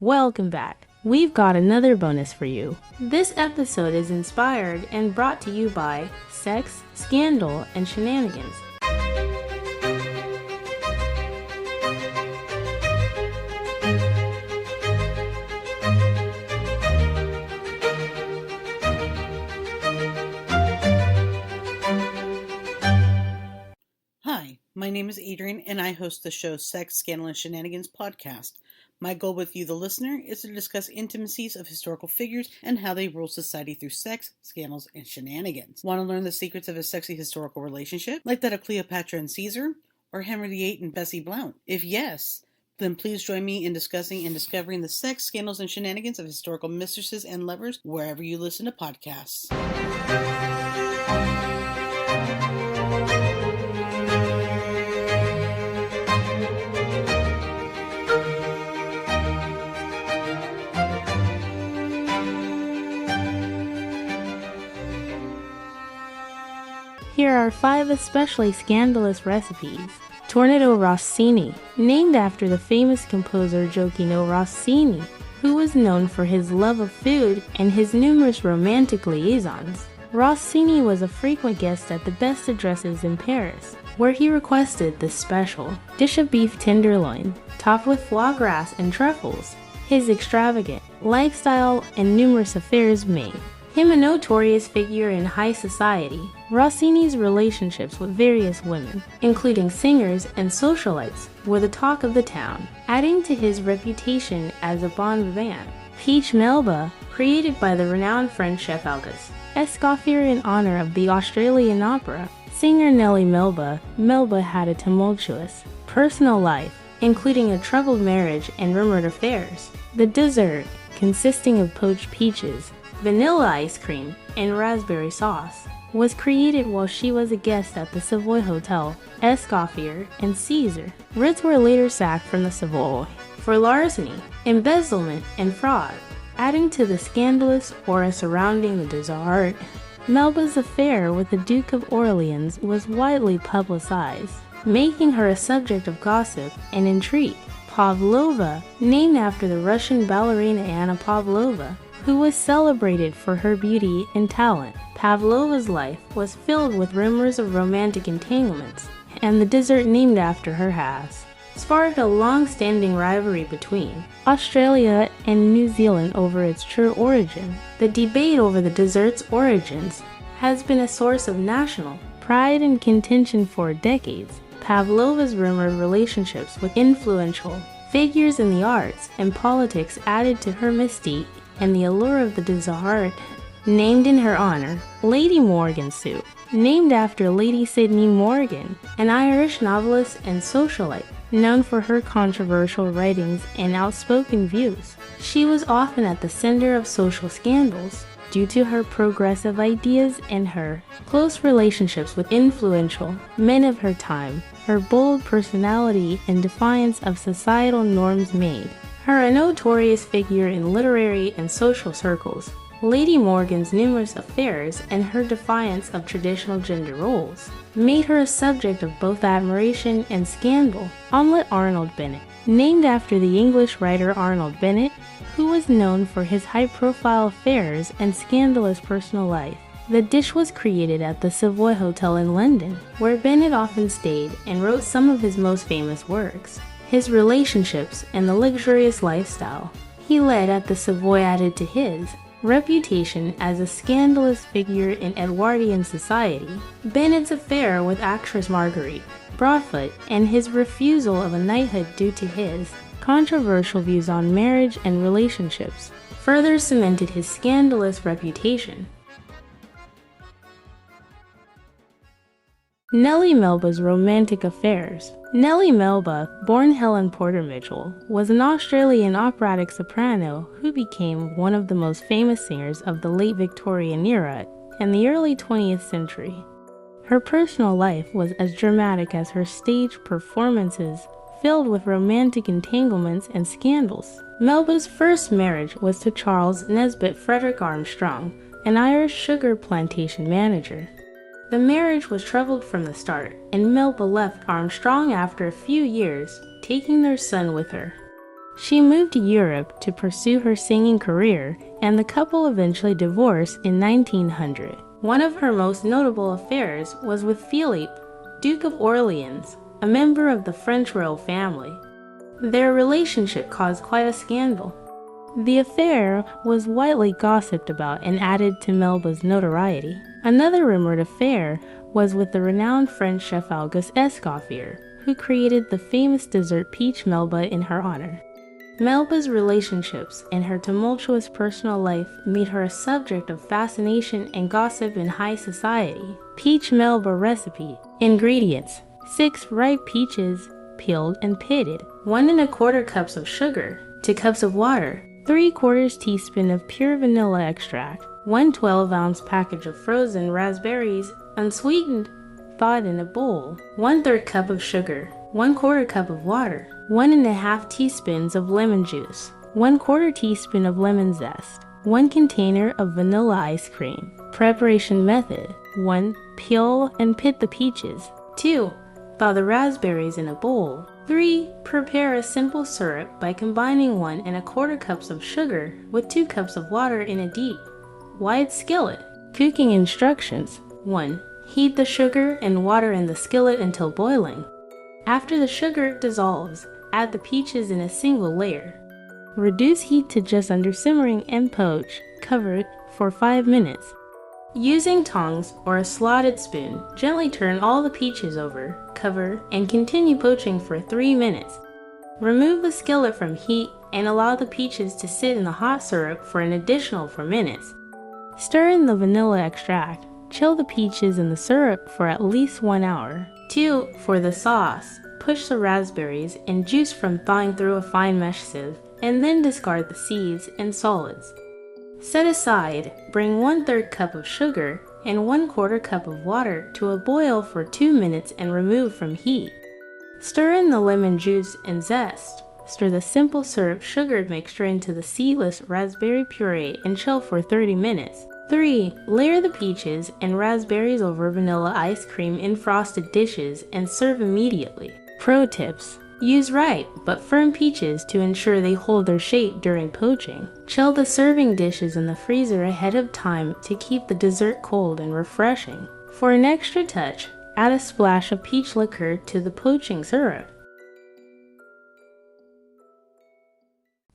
Welcome back. We've got another bonus for you. This episode is inspired and brought to you by Sex, Scandal, and Shenanigans. Hi, my name is Adrian, and I host the show Sex, Scandal, and Shenanigans podcast. My goal with you, the listener, is to discuss intimacies of historical figures and how they rule society through sex, scandals, and shenanigans. Want to learn the secrets of a sexy historical relationship, like that of Cleopatra and Caesar, or Henry VIII and Bessie Blount? If yes, then please join me in discussing and discovering the sex, scandals, and shenanigans of historical mistresses and lovers wherever you listen to podcasts. Here are 5 especially scandalous recipes. Tornado Rossini, named after the famous composer Gioacchino Rossini, who was known for his love of food and his numerous romantic liaisons. Rossini was a frequent guest at the best addresses in Paris, where he requested the special dish of beef tenderloin, topped with foie gras and truffles. His extravagant lifestyle and numerous affairs made him a notorious figure in high society. Rossini's relationships with various women, including singers and socialites, were the talk of the town, adding to his reputation as a bon vivant. Peach Melba, created by the renowned French chef Auguste Escoffier in honor of the Australian opera singer Nellie Melba, Melba had a tumultuous personal life, including a troubled marriage and rumored affairs. The dessert, consisting of poached peaches, vanilla ice cream, and raspberry sauce, was created while she was a guest at the Savoy Hotel. Escoffier and Caesar Ritz were later sacked from the Savoy for larceny, embezzlement, and fraud, adding to the scandalous aura surrounding the dessert. Melba's affair with the Duke of Orleans was widely publicized, making her a subject of gossip and intrigue. Pavlova, named after the Russian ballerina Anna Pavlova, who was celebrated for her beauty and talent. Pavlova's life was filled with rumors of romantic entanglements, and the dessert named after her has sparked a long-standing rivalry between Australia and New Zealand over its true origin. The debate over the dessert's origins has been a source of national pride and contention for decades. Pavlova's rumored relationships with influential figures in the arts and politics added to her mystique and the allure of the dessert. Named in her honor, Lady Morgan soup, named after Lady Sydney Morgan, an Irish novelist and socialite known for her controversial writings and outspoken views. She was often at the center of social scandals due to her progressive ideas and her close relationships with influential men of her time. Her bold personality and defiance of societal norms made her a notorious figure in literary and social circles. Lady Morgan's numerous affairs and her defiance of traditional gender roles made her a subject of both admiration and scandal. Omelette Arnold Bennett, named after the English writer Arnold Bennett, who was known for his high-profile affairs and scandalous personal life. The dish was created at the Savoy Hotel in London, where Bennett often stayed and wrote some of his most famous works. His relationships and the luxurious lifestyle he led at the Savoy added to his reputation as a scandalous figure in Edwardian society. Bennett's affair with actress Marguerite Broadfoot and his refusal of a knighthood due to his controversial views on marriage and relationships further cemented his scandalous reputation. Nellie Melba's romantic affairs. Nellie Melba, born Helen Porter Mitchell, was an Australian operatic soprano who became one of the most famous singers of the late Victorian era and the early 20th century. Her personal life was as dramatic as her stage performances, filled with romantic entanglements and scandals. Melba's first marriage was to Charles Nesbitt Frederick Armstrong, an Irish sugar plantation manager. The marriage was troubled from the start, and Melba left Armstrong after a few years, taking their son with her. She moved to Europe to pursue her singing career, and the couple eventually divorced in 1900. One of her most notable affairs was with Philippe, Duke of Orleans, a member of the French royal family. Their relationship caused quite a scandal. The affair was widely gossiped about and added to Melba's notoriety. Another rumored affair was with the renowned French chef Auguste Escoffier, who created the famous dessert peach Melba in her honor. Melba's relationships and her tumultuous personal life made her a subject of fascination and gossip in high society. Peach Melba recipe. Ingredients: 6 ripe peaches, peeled and pitted, 1 1/4 cups of sugar, 2 cups of water, 3/4 teaspoon of pure vanilla extract, 1 12-ounce package of frozen raspberries, unsweetened, thawed in a bowl, 1/3 cup of sugar, 1/4 cup of water, 1 1/2 teaspoons of lemon juice, 1/4 teaspoon of lemon zest, 1 container of vanilla ice cream. Preparation method: 1. Peel and pit the peaches. 2. Thaw the raspberries in a bowl. 3. Prepare a simple syrup by combining 1 1/4 cups of sugar with 2 cups of water in a deep, wide skillet. Cooking instructions: 1. Heat the sugar and water in the skillet until boiling. After the sugar dissolves, add the peaches in a single layer. Reduce heat to just under simmering and poach, covered, for 5 minutes. Using tongs or a slotted spoon, gently turn all the peaches over, cover, and continue poaching for 3 minutes. Remove the skillet from heat and allow the peaches to sit in the hot syrup for an additional 4 minutes. Stir in the vanilla extract. Chill the peaches in the syrup for at least 1 hour. 2. For the sauce, push the raspberries and juice from thawing through a fine mesh sieve, and then discard the seeds and solids. Set aside, bring 1/3 cup of sugar and 1/4 cup of water to a boil for 2 minutes and remove from heat. Stir in the lemon juice and zest. Stir the simple syrup sugar mixture into the seedless raspberry puree and chill for 30 minutes. 3. Layer the peaches and raspberries over vanilla ice cream in frosted dishes and serve immediately. Pro tips: use ripe but firm peaches to ensure they hold their shape during poaching. Chill the serving dishes in the freezer ahead of time to keep the dessert cold and refreshing. For an extra touch, add a splash of peach liqueur to the poaching syrup.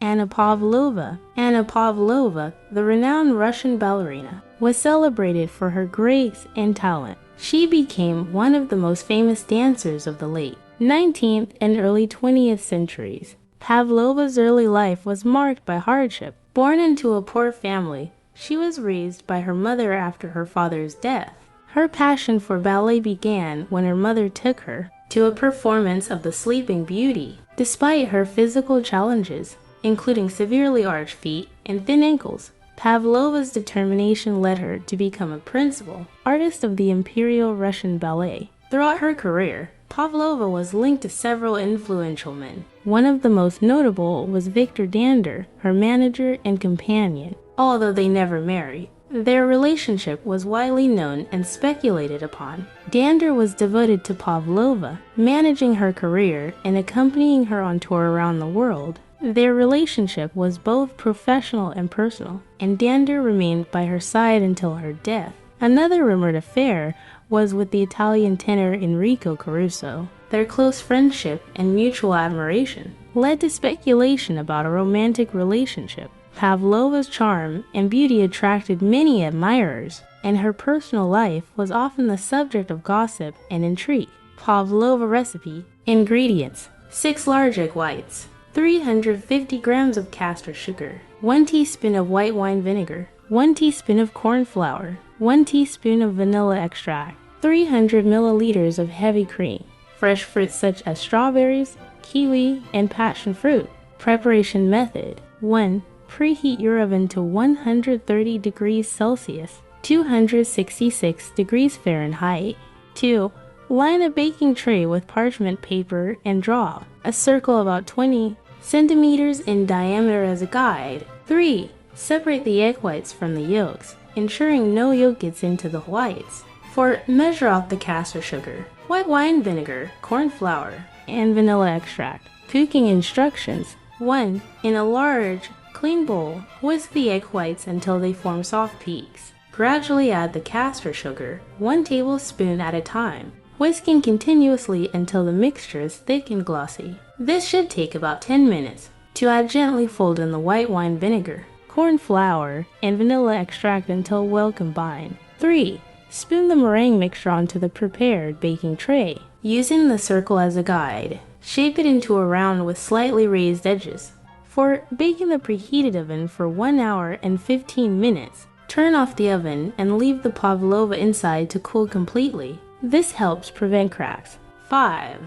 Anna Pavlova. Anna Pavlova, the renowned Russian ballerina, was celebrated for her grace and talent. She became one of the most famous dancers of the late 19th and early 20th centuries. Pavlova's early life was marked by hardship. Born into a poor family, she was raised by her mother after her father's death. Her passion for ballet began when her mother took her to a performance of The Sleeping Beauty. Despite her physical challenges, including severely arched feet and thin ankles, Pavlova's determination led her to become a principal artist of the Imperial Russian Ballet. Throughout her career, Pavlova was linked to several influential men. One of the most notable was Victor Dander, her manager and companion, although they never married. Their relationship was widely known and speculated upon. Dander was devoted to Pavlova, managing her career and accompanying her on tour around the world. Their relationship was both professional and personal, and Dander remained by her side until her death. Another rumored affair was with the Italian tenor Enrico Caruso. Their close friendship and mutual admiration led to speculation about a romantic relationship. Pavlova's charm and beauty attracted many admirers, and her personal life was often the subject of gossip and intrigue. Pavlova recipe. Ingredients: 6 large egg whites, 350 grams of castor sugar, 1 teaspoon of white wine vinegar, 1 teaspoon of corn flour, 1 teaspoon of vanilla extract, 300 milliliters of heavy cream, fresh fruits such as strawberries, kiwi, and passion fruit. Preparation method: 1. Preheat your oven to 130 degrees Celsius, 266 degrees Fahrenheit. 2. Line a baking tray with parchment paper and draw a circle about 20 centimeters in diameter as a guide. 3. Separate the egg whites from the yolks, ensuring no yolk gets into the whites. 4. Measure out the castor sugar, white wine vinegar, corn flour, and vanilla extract. Cooking instructions: 1. In a large, clean bowl, whisk the egg whites until they form soft peaks. Gradually add the caster sugar, 1 tablespoon at a time, whisking continuously until the mixture is thick and glossy. This should take about 10 minutes. To add, gently fold in the white wine vinegar, corn flour, and vanilla extract until well combined. 3. Spoon the meringue mixture onto the prepared baking tray. Using the circle as a guide, shape it into a round with slightly raised edges. For bake in the preheated oven for 1 hour and 15 minutes. Turn off the oven and leave the pavlova inside to cool completely. This helps prevent cracks. 5.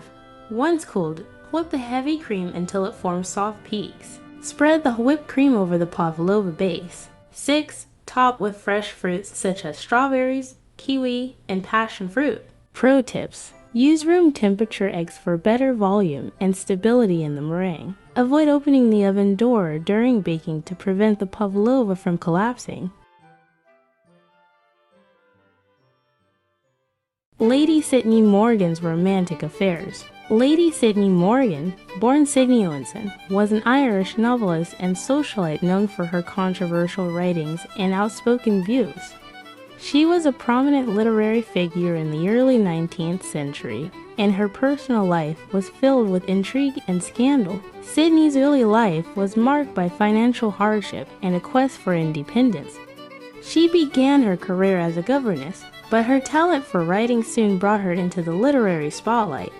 Once cooled, whip the heavy cream until it forms soft peaks. Spread the whipped cream over the pavlova base. 6. Top with fresh fruits such as strawberries, kiwi, and passion fruit. Pro tips. Use room temperature eggs for better volume and stability in the meringue. Avoid opening the oven door during baking to prevent the pavlova from collapsing. Lady Sydney Morgan's romantic affairs. Lady Sydney Morgan, born Sydney Owenson, was an Irish novelist and socialite known for her controversial writings and outspoken views. She was a prominent literary figure in the early 19th century, and her personal life was filled with intrigue and scandal. Sydney's early life was marked by financial hardship and a quest for independence. She began her career as a governess, but her talent for writing soon brought her into the literary spotlight.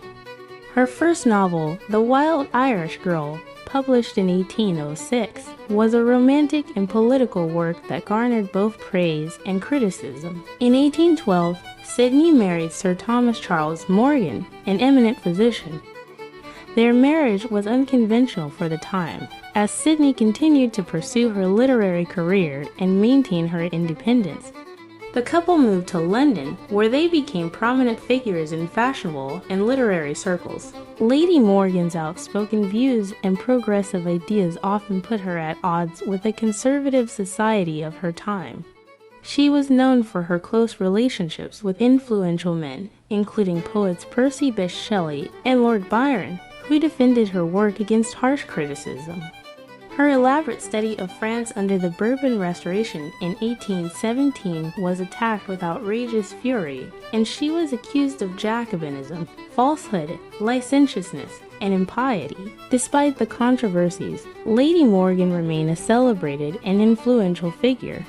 Her first novel, The Wild Irish Girl, published in 1806, was a romantic and political work that garnered both praise and criticism. In 1812, Sydney married Sir Thomas Charles Morgan, an eminent physician. Their marriage was unconventional for the time, as Sydney continued to pursue her literary career and maintain her independence. The couple moved to London, where they became prominent figures in fashionable and literary circles. Lady Morgan's outspoken views and progressive ideas often put her at odds with the conservative society of her time. She was known for her close relationships with influential men, including poets Percy Bysshe Shelley and Lord Byron, who defended her work against harsh criticism. Her elaborate study of France under the Bourbon Restoration in 1817 was attacked with outrageous fury, and she was accused of Jacobinism, falsehood, licentiousness, and impiety. Despite the controversies, Lady Morgan remained a celebrated and influential figure.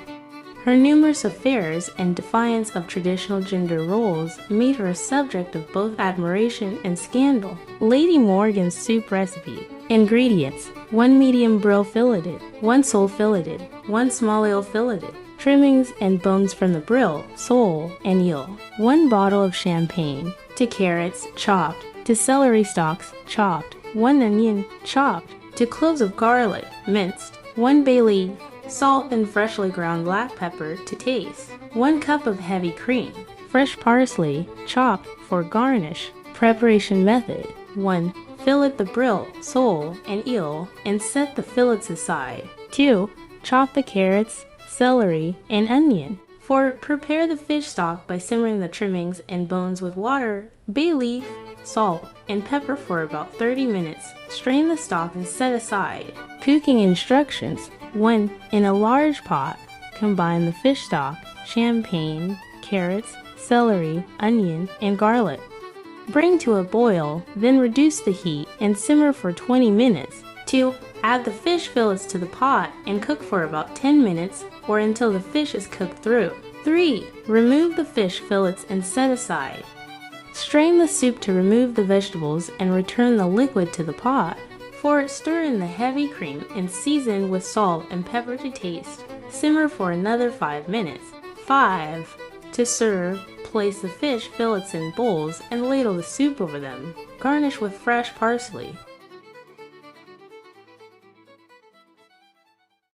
Her numerous affairs and defiance of traditional gender roles made her a subject of both admiration and scandal. Lady Morgan's soup recipe. Ingredients: 1 medium brill filleted, 1 sole filleted, 1 small eel filleted, trimmings and bones from the brill, sole, and eel, 1 bottle of champagne, to carrots, chopped, to celery stalks, chopped, 1 onion, chopped, to cloves of garlic, minced, 1 bay leaf, salt and freshly ground black pepper to taste, 1 cup of heavy cream, fresh parsley, chopped for garnish. Preparation method: 1. Fillet the brill, sole, and eel and set the fillets aside. 2. Chop the carrots, celery, and onion. 4. Prepare the fish stock by simmering the trimmings and bones with water, bay leaf, salt, and pepper for about 30 minutes. Strain the stock and set aside. Cooking instructions: 1. In a large pot, combine the fish stock, champagne, carrots, celery, onion, and garlic. Bring to a boil, then reduce the heat and simmer for 20 minutes. 2. Add the fish fillets to the pot and cook for about 10 minutes or until the fish is cooked through. 3. Remove the fish fillets and set aside. Strain the soup to remove the vegetables and return the liquid to the pot. 4. Stir in the heavy cream and season with salt and pepper to taste. Simmer for another 5 minutes. 5. To serve, place the fish fillets in bowls and ladle the soup over them. Garnish with fresh parsley.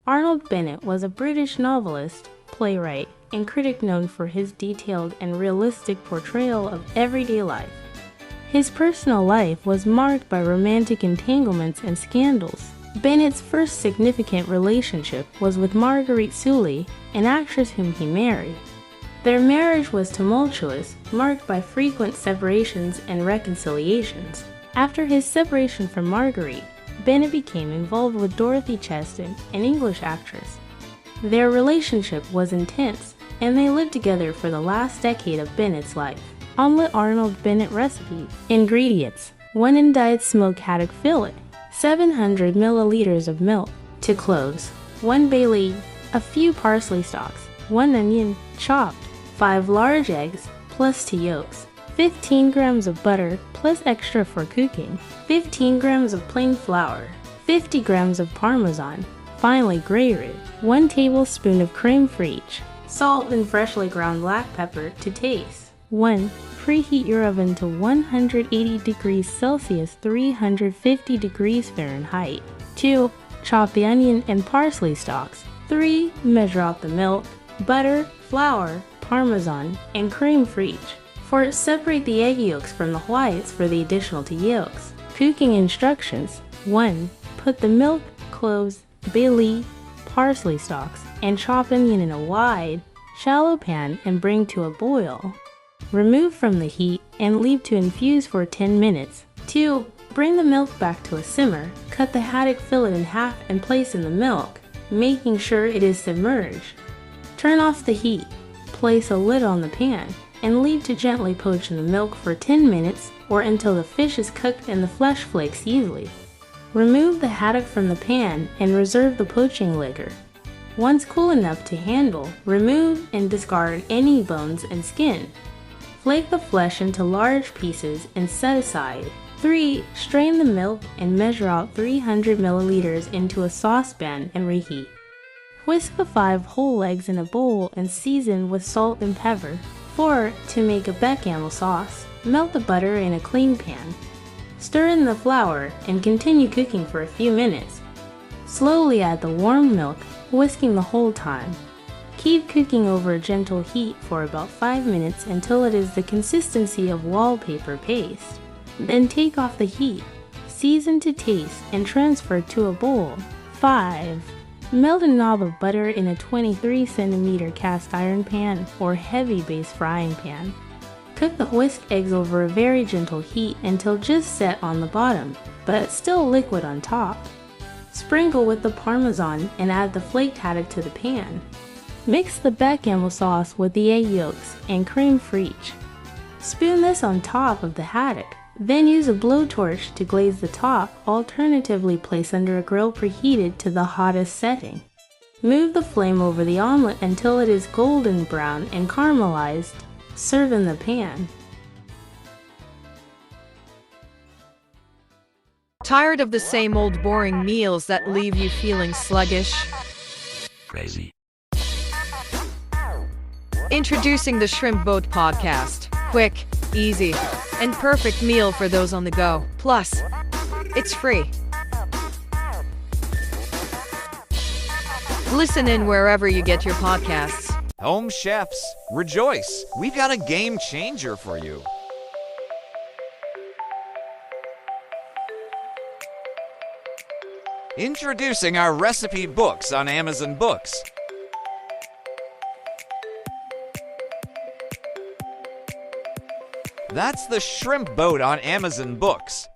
Arnold Bennett was a British novelist, playwright, and critic known for his detailed and realistic portrayal of everyday life. His personal life was marked by romantic entanglements and scandals. Bennett's first significant relationship was with Marguerite Sully, an actress whom he married. Their marriage was tumultuous, marked by frequent separations and reconciliations. After his separation from Marguerite, Bennett became involved with Dorothy Cheston, an English actress. Their relationship was intense, and they lived together for the last decade of Bennett's life. Omelette Arnold Bennett recipe. Ingredients: 1 undyed smoked haddock fillet, 700 milliliters of milk. To close: 1 bay leaf, a few parsley stalks, 1 onion, chopped, 5 large eggs, plus 2 yolks, 15 grams of butter, plus extra for cooking, 15 grams of plain flour, 50 grams of Parmesan, finely grated, 1 tablespoon of creme fraiche, salt and freshly ground black pepper to taste. 1. Preheat your oven to 180 degrees Celsius, 350 degrees Fahrenheit. 2. Chop the onion and parsley stalks. 3. Measure out the milk, butter, flour, Parmesan, and creme fraiche. 4. Separate the egg yolks from the whites for the additional 2 yolks. Cooking instructions. 1. Put the milk, cloves, bay leaf, parsley stalks, and chopped onion in a wide, shallow pan and bring to a boil. Remove from the heat and leave to infuse for 10 minutes. 2. Bring the milk back to a simmer. Cut the haddock fillet in half and place in the milk, making sure it is submerged. Turn off the heat. Place a lid on the pan and leave to gently poach in the milk for 10 minutes or until the fish is cooked and the flesh flakes easily. Remove the haddock from the pan and reserve the poaching liquor. Once cool enough to handle, remove and discard any bones and skin. Flake the flesh into large pieces and set aside. 3. Strain the milk and measure out 300 milliliters into a saucepan and reheat. Whisk the 5 whole eggs in a bowl and season with salt and pepper. 4. To make a bechamel sauce, melt the butter in a clean pan. Stir in the flour and continue cooking for a few minutes. Slowly add the warm milk, whisking the whole time. Keep cooking over a gentle heat for about 5 minutes until it is the consistency of wallpaper paste. Then take off the heat, season to taste, and transfer to a bowl. 5. Melt a knob of butter in a 23 cm cast iron pan or heavy base frying pan. Cook the whisked eggs over a very gentle heat until just set on the bottom, but still liquid on top. Sprinkle with the Parmesan and add the flaked haddock to the pan. Mix the bechamel sauce with the egg yolks and creme fraiche. Spoon this on top of the haddock. Then use a blowtorch to glaze the top, alternatively place under a grill preheated to the hottest setting. Move the flame over the omelet until it is golden brown and caramelized. Serve in the pan. Tired of the same old boring meals that leave you feeling sluggish? Crazy. Introducing the Shrimp Boat Podcast. Quick, easy, and perfect meal for those on the go. Plus, it's free. Listen in wherever you get your podcasts. Home chefs, rejoice! We've got a game changer for you. Introducing our recipe books on Amazon Books. That's the Shrimp Boat on Amazon Books.